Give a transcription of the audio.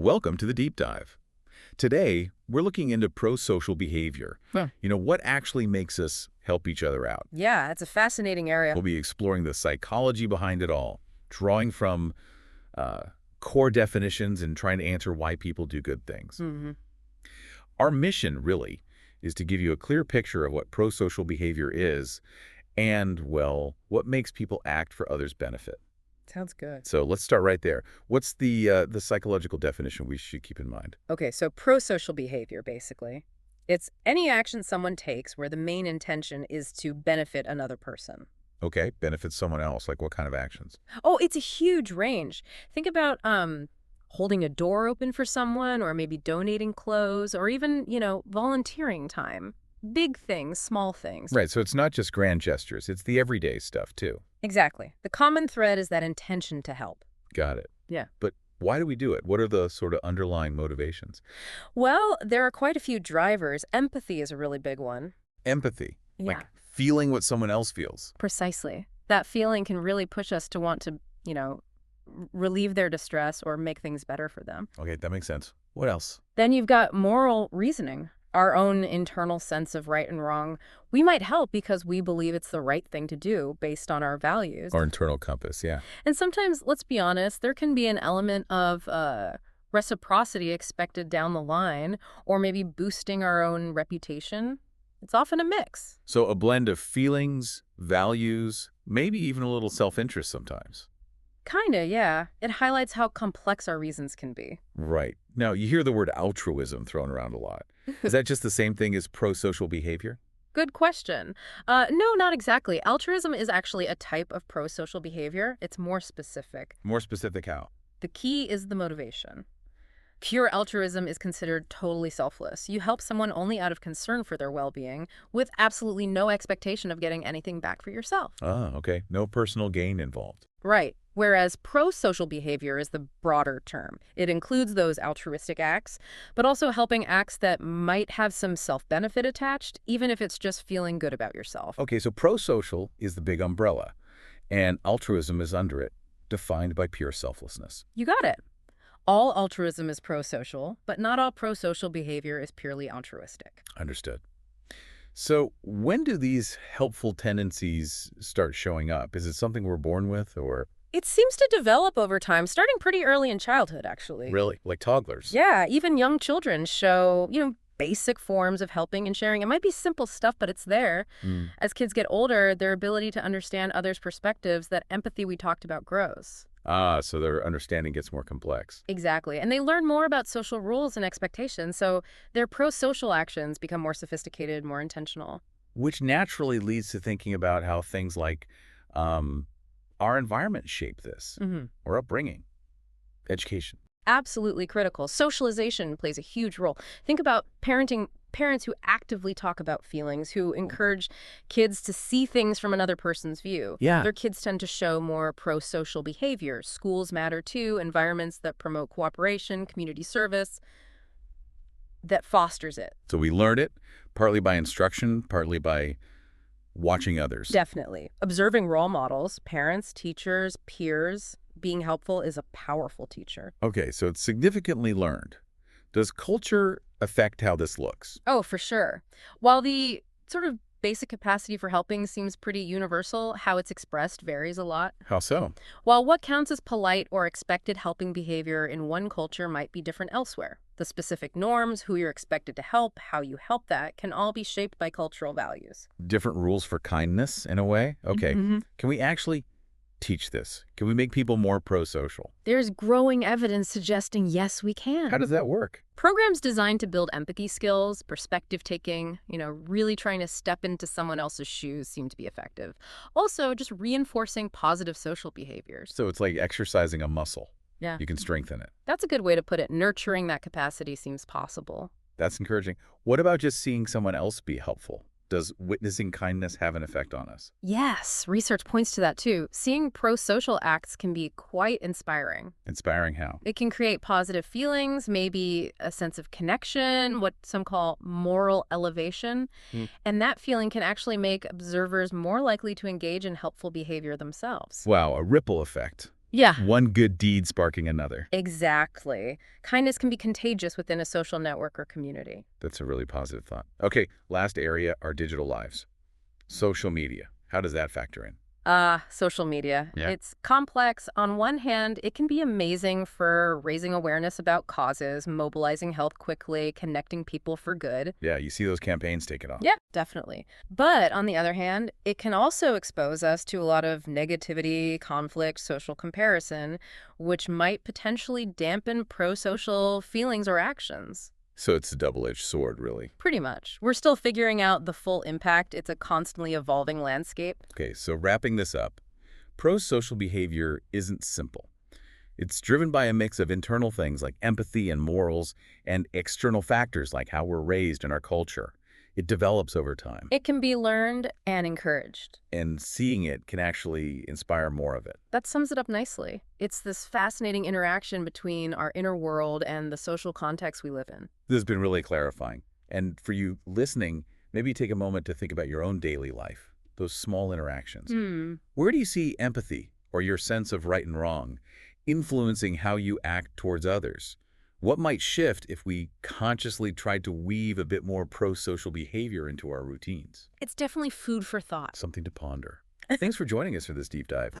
Welcome to the Deep Dive. Today, we're looking into prosocial behavior. Huh. What actually makes us help each other out. Yeah, it's a fascinating area. We'll be exploring the psychology behind it all, drawing from core definitions and trying to answer why people do good things. Mm-hmm. Our mission, really, is to give you a clear picture of what prosocial behavior is and, well, what makes people act for others' benefit. Sounds good. So let's start right there. What's the psychological definition we should keep in mind? Okay, so prosocial behavior, basically. It's any action someone takes where the main intention is to benefit another person. Okay, benefits someone else. Like what kind of actions? Oh, it's a huge range. Think about holding a door open for someone, or maybe donating clothes, or even, volunteering time. Big things, small things. Right, so it's not just grand gestures. It's the everyday stuff, too. Exactly. The common thread is that intention to help. Got it. Yeah. But why do we do it? What are the sort of underlying motivations? Well, there are quite a few drivers. Empathy is a really big one. Empathy. Yeah. Like feeling what someone else feels. Precisely. That feeling can really push us to want to, relieve their distress or make things better for them. Okay, that makes sense. What else? Then you've got moral reasoning, our own internal sense of right and wrong. We might help because we believe it's the right thing to do based on our values. Our internal compass, yeah. And sometimes, let's be honest, there can be an element of reciprocity expected down the line, or maybe boosting our own reputation. It's often a mix. So a blend of feelings, values, maybe even a little self-interest sometimes. Kinda, yeah. It highlights how complex our reasons can be. Right. Now, you hear the word altruism thrown around a lot. Is that just the same thing as prosocial behavior? Good question. No, not exactly. Altruism is actually a type of prosocial behavior. It's more specific. More specific how? The key is the motivation. Pure altruism is considered totally selfless. You help someone only out of concern for their well-being, with absolutely no expectation of getting anything back for yourself. Ah, okay. No personal gain involved. Right. Whereas prosocial behavior is the broader term. It includes those altruistic acts, but also helping acts that might have some self-benefit attached, even if it's just feeling good about yourself. Okay, so prosocial is the big umbrella, and altruism is under it, defined by pure selflessness. You got it. All altruism is prosocial, but not all prosocial behavior is purely altruistic. Understood. So when do these helpful tendencies start showing up? Is it something we're born with, or? It seems to develop over time, starting pretty early in childhood, actually. Really? Like toddlers? Yeah, even young children show, basic forms of helping and sharing. It might be simple stuff, but it's there. As kids get older, their ability to understand others' perspectives, that empathy we talked about, grows. Ah, so their understanding gets more complex. Exactly. And they learn more about social rules and expectations, so their prosocial actions become more sophisticated, more intentional. Which naturally leads to thinking about how things like our environment shape this, or upbringing, education. Absolutely critical. Socialization plays a huge role. Think about parents who actively talk about feelings, who encourage kids to see things from another person's view. Yeah. Their kids tend to show more prosocial behavior. Schools matter too, environments that promote cooperation, community service, that fosters it. So we learned it, partly by instruction, partly by watching others. Definitely. Observing role models, parents, teachers, peers, being helpful is a powerful teacher. Okay, so it's significantly learned. Does culture affect how this looks? Oh, for sure. While the sort of basic capacity for helping seems pretty universal, how it's expressed varies a lot. How so? While what counts as polite or expected helping behavior in one culture might be different elsewhere, the specific norms, who you're expected to help, how you help that, can all be shaped by cultural values. Different rules for kindness, in a way? Okay. Can we actually teach this? Can we make people more prosocial? There's growing evidence suggesting yes, we can. How does that work? Programs designed to build empathy skills, perspective taking, really trying to step into someone else's shoes seem to be effective. Also, just reinforcing positive social behaviors. So it's like exercising a muscle. Yeah. You can strengthen it. That's a good way to put it. Nurturing that capacity seems possible. That's encouraging. What about just seeing someone else be helpful? Does witnessing kindness have an effect on us? Yes, research points to that too. Seeing prosocial acts can be quite inspiring. Inspiring how? It can create positive feelings, maybe a sense of connection, what some call moral elevation. And that feeling can actually make observers more likely to engage in helpful behavior themselves. Wow, a ripple effect. Yeah, One good deed sparking another. exactly. Kindness can be contagious within a social network or community. That's a really positive thought. Okay, last area, our digital lives. Social media. How does that factor in? Social media. Yeah. It's complex. On one hand, it can be amazing for raising awareness about causes, mobilizing help quickly, connecting people for good. Yeah, you see those campaigns take it off. Yeah, definitely. But on the other hand, it can also expose us to a lot of negativity, conflict, social comparison, which might potentially dampen pro-social feelings or actions. So it's a double-edged sword, really. Pretty much. We're still figuring out the full impact. It's a constantly evolving landscape. Okay, so wrapping this up, pro-social behavior isn't simple. It's driven by a mix of internal things like empathy and morals and external factors like how we're raised in our culture. It develops over time, It can be learned and encouraged. and seeing it can actually inspire more of it. That sums it up nicely. It's this fascinating interaction between our inner world and the social context we live in. This has been really clarifying. And for you listening, maybe take a moment to think about your own daily life, those small interactions. Where do you see empathy or your sense of right and wrong influencing how you act towards others? What might shift if we consciously tried to weave a bit more pro-social behavior into our routines? It's definitely food for thought. Something to ponder. Thanks for joining us for this deep dive.